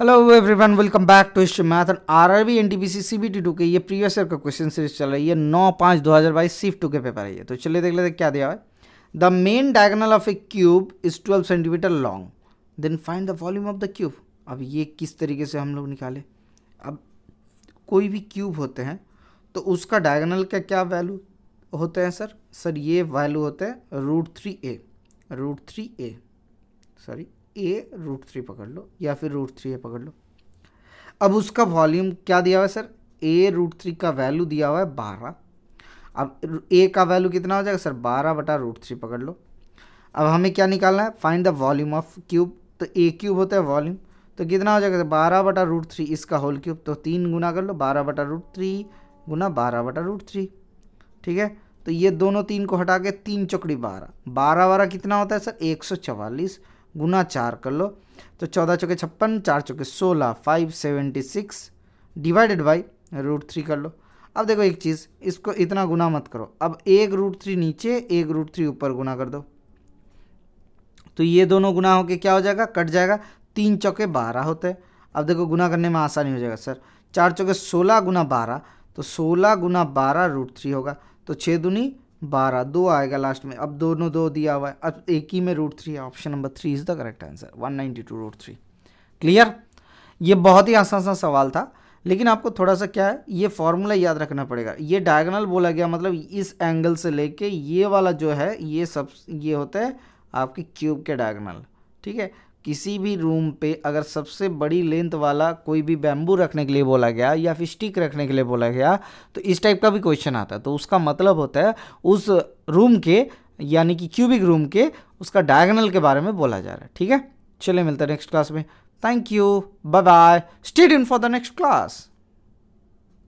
Hello everyone, welcome back to history math and RRB NTPC CBT 2 के ये previous year का question series चल रही है। 9/5/2022 सिर्फ 2 के पेपर है ये। तो चलिए देख लेते क्या दिया है। The main diagonal of a cube is 12 centimetre long, then find the volume of the cube. अब ये किस तरीके से हम लोग निकाले। अब कोई भी क्यूब होते हैं तो उसका डायगोनल का क्या वैल्यू होते हैं सर ये वैल्यू होते हैं √3a सॉरी a√3 पकड़ लो या फिर √3a पकड़ लो। अब उसका वॉल्यूम क्या दिया हुआ है सर, a√3 का वैल्यू दिया हुआ है 12। अब a का वैल्यू कितना हो जाएगा सर, 12/√3 पकड़ लो। अब हमें क्या निकालना है, find the volume of cube. तो a क्यूब होता है वॉल्यूम, तो कितना हो जाएगा 12/√3 इसका होल क्यूब। तो 3 गुना कर लो, 12/√3 गुना 12/√3। ठीक है, तो ये दोनों 3 को हटा के 3 चौकड़ी 12, 12 कितना होता है सर 144 गुना 4 कर लो। तो 14 चौके 56, 4 चौके 16, 576 डिवाइडेड बाई √3 कर लो। अब देखो एक चीज़, इसको इतना गुना मत करो। अब 1√3 नीचे 1√3 ऊपर गुना कर दो, तो ये दोनों गुना होके क्या हो जाएगा, कट जाएगा। 3 चौके 12 होते हैं। अब देखो गुना करने में आसानी हो जाएगा सर। 4 चौके 16 गुना 12, तो 16 गुना 12 √3 होगा। तो 6 दूनी 12, 2 आएगा लास्ट में। अब दोनों 2 दिया हुआ है, अब एक ही में √3 है। Option number 3 is the correct answer, 192√3। Clear. ये बहुत ही आसान सा सवाल था, लेकिन आपको थोड़ा सा क्या है, ये फॉर्मूला याद रखना पड़ेगा। ये डायगोनल बोला गया मतलब इस एंगल से लेके ये वाला जो है ये सब ये होता है आपके क्यूब के डायगोनल। ठीक है, किसी भी रूम पे अगर सबसे बड़ी लेंथ वाला कोई भी बैम्बू रखने के लिए बोला गया या फिर स्टिक रखने के लिए बोला गया तो इस टाइप का भी क्वेश्चन आता है। तो उसका मतलब होता है उस रूम के यानी कि क्यूबिक रूम के उसका डायगोनल के बारे में बोला जा रहा है। ठीक है, चलिए मिलते हैं नेक्स्ट क्लास में। Thank you, bye bye, stay tuned for the next class.